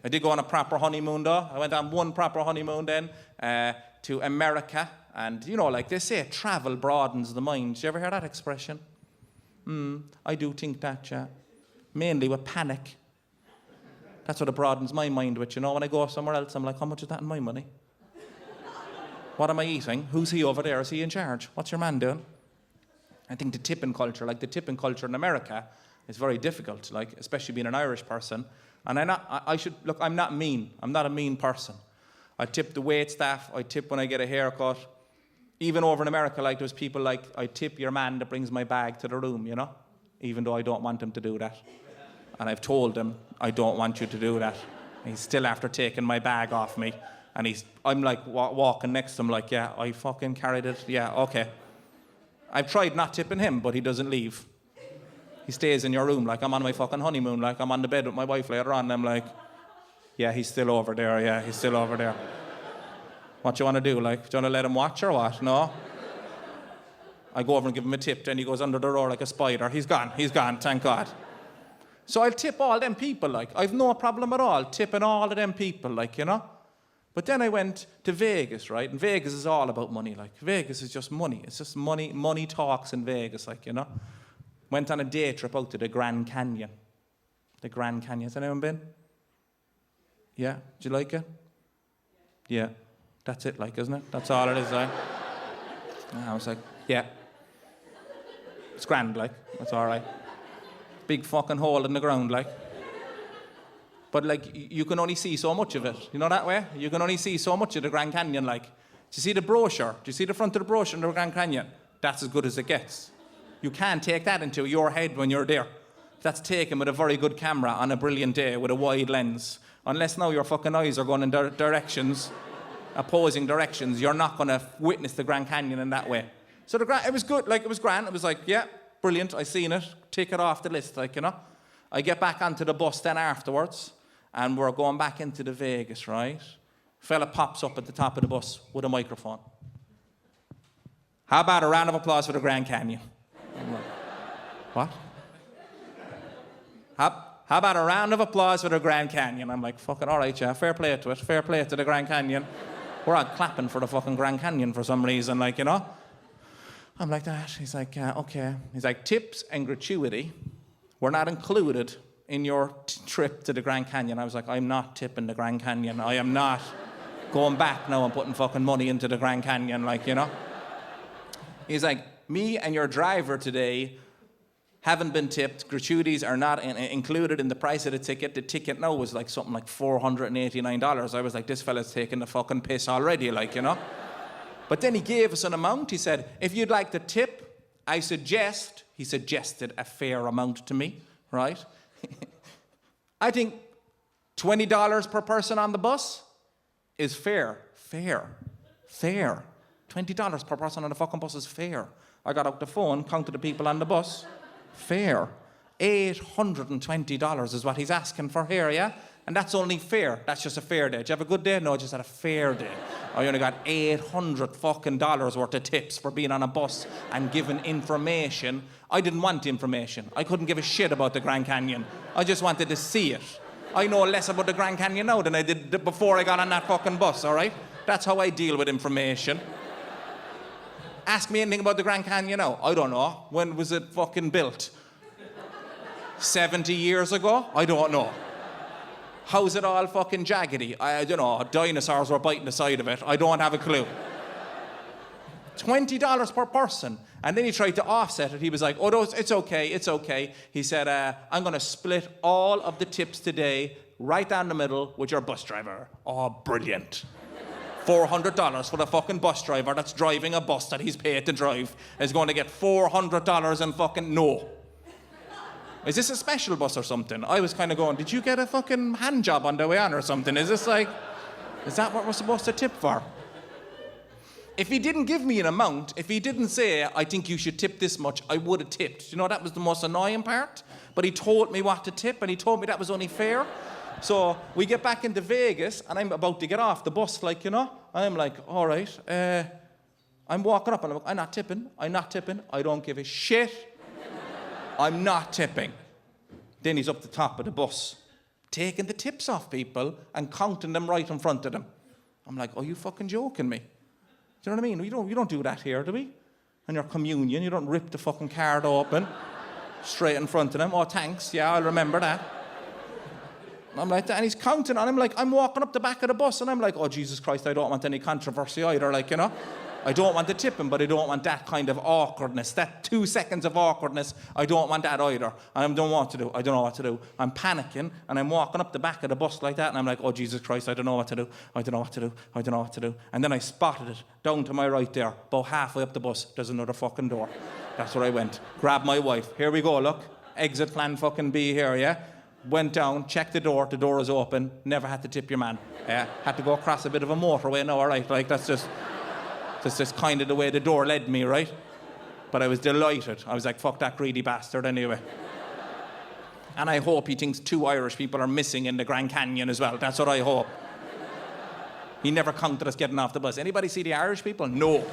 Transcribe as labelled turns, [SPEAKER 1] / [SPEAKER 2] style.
[SPEAKER 1] I did go on a proper honeymoon though. I went on one proper honeymoon then to America. And you know, like they say, travel broadens the mind. Did you ever hear that expression? I do think that, yeah. Mainly with panic. That's what it broadens my mind with, you know. When I go somewhere else, I'm like, how much is that in my money? What am I eating? Who's he over there? Is he in charge? What's your man doing? I think the tipping culture in America is very difficult, like, especially being an Irish person. And I'm not mean. I'm not a mean person. I tip the wait staff. I tip when I get a haircut. Even over in America, like, there's people like, I tip your man that brings my bag to the room, you know? Even though I don't want him to do that. And I've told him, I don't want you to do that. And he's still after taking my bag off me. And I'm like walking next to him like, yeah, I fucking carried it. Yeah, okay. I've tried not tipping him, but he doesn't leave. He stays in your room like I'm on my fucking honeymoon, like I'm on the bed with my wife later on, and I'm like, yeah, he's still over there, yeah, he's still over there. What do you want to do? Like, do you want to let him watch or what? No? I go over and give him a tip, then he goes under the door like a spider. He's gone, thank God. So I'll tip all them people, like, I've no problem at all tipping all of them people, like, you know? But then I went to Vegas, right? And Vegas is all about money, like, Vegas is just money. It's just money, money talks in Vegas, like, you know? Went on a day trip out to the Grand Canyon. The Grand Canyon, has anyone been? Yeah, do you like it? Yeah, that's it, like, isn't it? That's all it is, like. And I was like, yeah. It's grand, like, that's all right. Big fucking hole in the ground, like. But, like, you can only see so much of it. You know that way? You can only see so much of the Grand Canyon, like. Do you see the brochure? Do you see the front of the brochure in the Grand Canyon? That's as good as it gets. You can't take that into your head when you're there. That's taken with a very good camera on a brilliant day with a wide lens. Unless now your fucking eyes are going in directions, opposing directions, you're not going to witness the Grand Canyon in that way. So it was good, like, it was grand. It was like, yeah, brilliant, I seen it. Take it off the list, like, you know. I get back onto the bus then afterwards, and we're going back into the Vegas, right? Fella pops up at the top of the bus with a microphone. How about a round of applause for the Grand Canyon? I'm like, what? How about a round of applause for the Grand Canyon? I'm like, fucking all right, yeah, fair play to it. Fair play to the Grand Canyon. We're all clapping for the fucking Grand Canyon for some reason, like, you know? I'm like that. He's like, okay. He's like, tips and gratuity were not included in your trip to the Grand Canyon. I was like, I'm not tipping the Grand Canyon. I am not going back now and putting fucking money into the Grand Canyon, like, you know? He's like, me and your driver today haven't been tipped. Gratuities are not included in the price of the ticket. The ticket now was like something like $489. I was like, this fella's taking the fucking piss already, like, you know? But then he gave us an amount. He said, if you'd like to tip, he suggested a fair amount to me, right? I think $20 per person on the bus is fair. Fair. $20 per person on the fucking bus is fair. I got out the phone, counted the people on the bus. Fair. $820 is what he's asking for here, yeah? And that's only fair. That's just a fair day. Did you have a good day? No, I just had a fair day. I only got $800 fucking worth of tips for being on a bus and giving information. I didn't want information. I couldn't give a shit about the Grand Canyon. I just wanted to see it. I know less about the Grand Canyon now than I did before I got on that fucking bus, all right? That's how I deal with information. Ask me anything about the Grand Canyon now. I don't know. When was it fucking built? 70 years ago? I don't know. How's it all fucking jaggedy? I don't know. Dinosaurs were biting the side of it. I don't have a clue. $20 per person. And then he tried to offset it. He was like, oh, no, it's okay. He said, I'm going to split all of the tips today right down the middle with your bus driver. Oh, brilliant. $400 for the fucking bus driver that's driving a bus that he's paid to drive is going to get $400 and fucking no. Is this a special bus or something? I was kind of going, did you get a fucking hand job on the way on or something? Is that what we're supposed to tip for? If he didn't give me an amount, if he didn't say, I think you should tip this much, I would have tipped. You know, that was the most annoying part. But he told me what to tip and he told me that was only fair. So we get back into Vegas and I'm about to get off the bus, like, you know. I'm like, all right. I'm walking up and I'm like, I'm not tipping. I don't give a shit. I'm not tipping. Then he's up the top of the bus. taking the tips off people and counting them right in front of them. I'm like, oh, you fucking joking me? Do you know what I mean? You don't do that here, do we? In your communion, you don't rip the fucking card open straight in front of them. Oh, thanks. Yeah, I'll remember that. I'm like that, and he's counting on him like I'm walking up the back of the bus, and I'm like, oh, Jesus Christ, I don't want any controversy either, like, you know. I don't want the tipping, but I don't want that kind of awkwardness, that 2 seconds of awkwardness. I don't want that either. I don't know what to do. I don't know what to do. I'm panicking, and I'm walking up the back of the bus like that, and I'm like, oh, Jesus Christ, I don't know what to do. I don't know what to do. I don't know what to do. And then I spotted it down to my right there, about halfway up the bus. There's another fucking door. That's where I went. Grabbed my wife. Here we go, look. Exit plan fucking B here, yeah? Went down, checked the door is open. Never had to tip your man. Yeah, had to go across a bit of a motorway. No, all right, like, that's just kind of the way the door led me, right? But I was delighted. I was like, fuck that greedy bastard anyway. And I hope he thinks 2 Irish people are missing in the Grand Canyon as well. That's what I hope. He never counted us getting off the bus. Anybody see the Irish people? No.